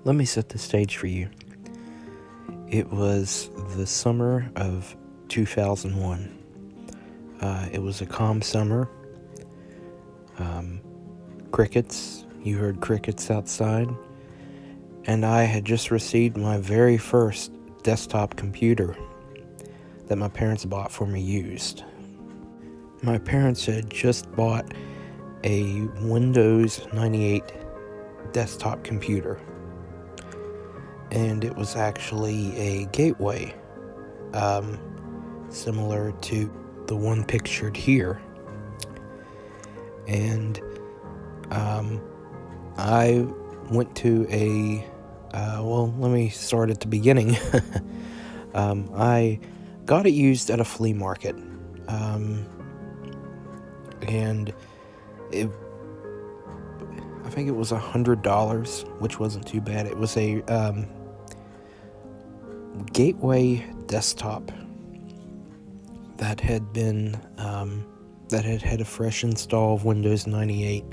let me set the stage for you. It was the summer of 2001. It was a calm summer. Crickets, you heard crickets outside. And I had just received my very first desktop computer that my parents bought for me used. My parents had just bought a Windows 98 desktop computer. And it was actually a Gateway, similar to the one pictured here. And I went to let me start at the beginning. I got it used at a flea market. And I think it was $100, which wasn't too bad. It was a Gateway desktop that had been that had a fresh install of Windows 98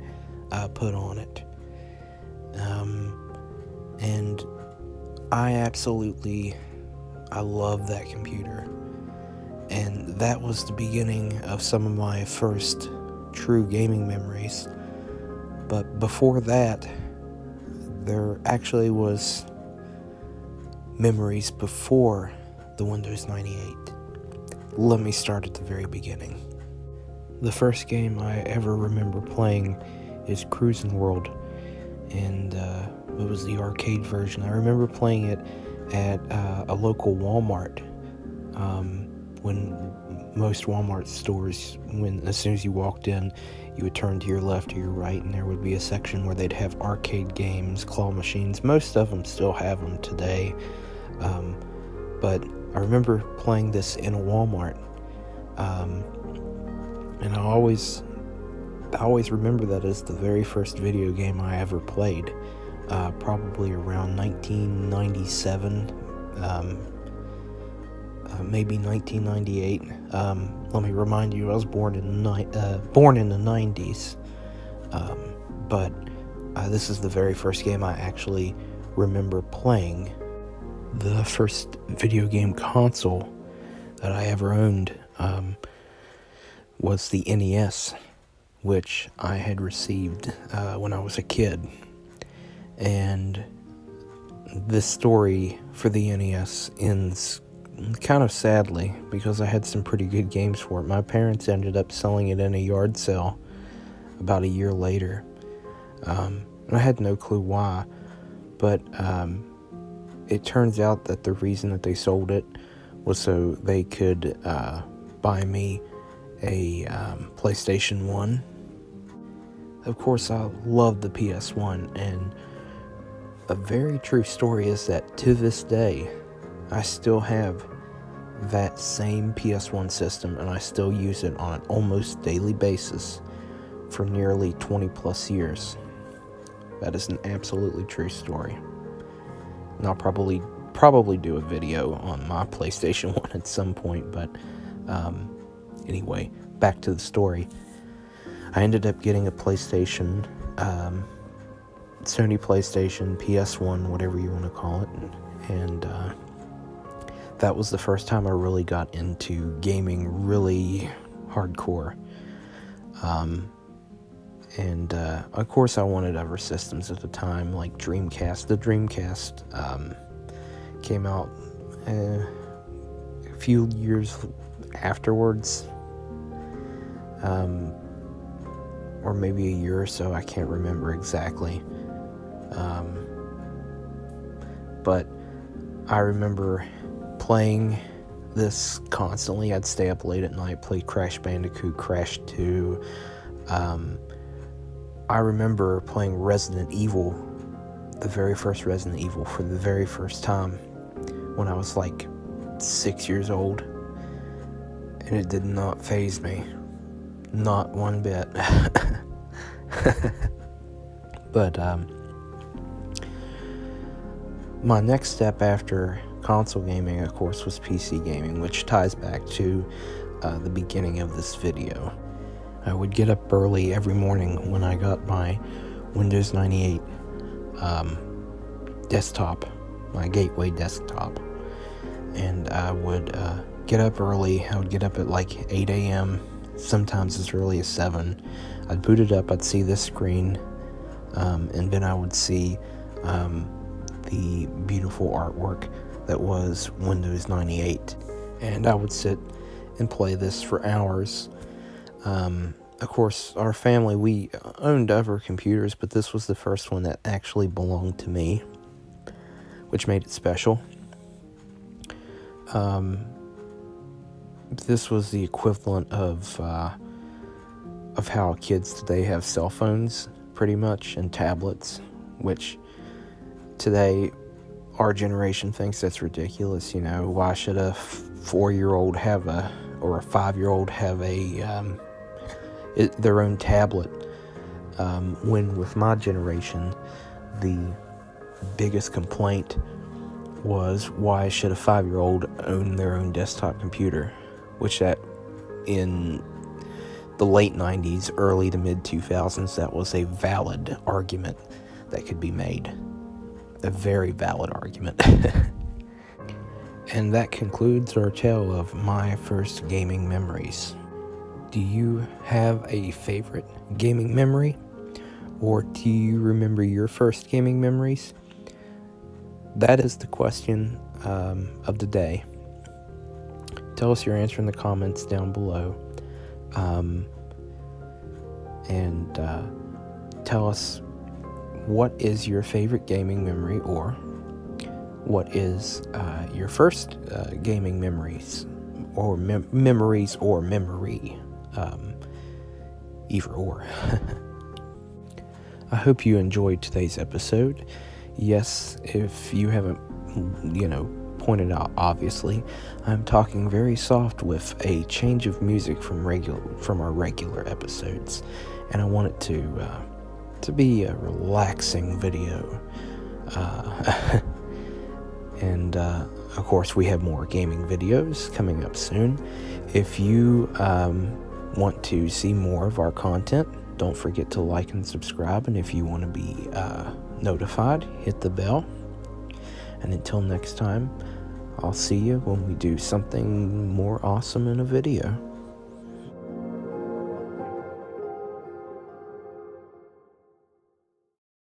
put on it. And I love that computer. And that was the beginning of some of my first true gaming memories. But before that, there actually was memories before the Windows 98. Let me start at the very beginning. The first game I ever remember playing is Cruis'n World, and it was the arcade version. I remember playing it at a local Walmart. When most Walmart stores, as soon as you walked in, you would turn to your left or your right, and there would be a section where they'd have arcade games, claw machines. Most of them still have them today. But I remember playing this in a Walmart. And I always remember that as the very first video game I ever played. Probably around 1997. Maybe 1998. Let me remind you, I was born in the 90s. But this is the very first game I actually remember playing. The first video game console that I ever owned was the NES, which I had received when I was a kid. And this story for the NES ends kind of sadly, because I had some pretty good games for it. My parents ended up selling it in a yard sale about a year later. And I had no clue why, but it turns out that the reason that they sold it was so they could buy me a PlayStation 1. Of course, I loved the PS1, and a very true story is that to this day, I still have that same PS1 system, and I still use it on an almost daily basis for nearly 20 plus years. That is an absolutely true story. And I'll probably do a video on my PlayStation 1 at some point, but anyway, back to the story. I ended up getting a PlayStation, Sony PlayStation, PS1, whatever you want to call it, and that was the first time I really got into gaming really hardcore. And of course I wanted other systems at the time, like Dreamcast. The Dreamcast came out a few years afterwards, or maybe a year or so, I can't remember exactly. But I remember playing this constantly. I'd stay up late at night, play Crash Bandicoot, Crash 2. I remember playing Resident Evil, the very first Resident Evil, for the very first time when I was like 6 years old, and it did not faze me, not one bit. But my next step after console gaming, of course, was PC gaming, which ties back to the beginning of this video. I would get up early every morning when I got my Windows 98 desktop, my gateway desktop. And I would get up early. I would get up at like 8 a.m., sometimes as early as 7. I'd boot it up, I'd see this screen, and then I would see the beautiful artwork that was Windows 98. And I would sit and play this for hours. Of course, our family, we owned other computers, but this was the first one that actually belonged to me, which made it special. This was the equivalent of how kids today have cell phones, pretty much, and tablets, which today our generation thinks that's ridiculous. You know, why should a 4-year-old have or a 5-year-old have their own tablet? When with my generation, the biggest complaint was, why should a 5-year-old own their own desktop computer? Which that in the late 90s, early to mid 2000s, that was a valid argument that could be made. A very valid argument. And that concludes our tale of my first gaming memories. Do you have a favorite gaming memory? Or do you remember your first gaming memories? That is the question of the day. Tell us your answer in the comments down below. And tell us, what is your favorite gaming memory, or what is your first gaming memories, or memories, or memory, either or. I hope you enjoyed today's episode. Yes, if you haven't, pointed out, obviously, I'm talking very soft with a change of music from our regular episodes, and I want it to be a relaxing video. And of course, we have more gaming videos coming up soon. If you want to see more of our content, don't forget to like and subscribe, and if you want to be notified, hit the bell. And until next time, I'll see you when we do something more awesome in a video.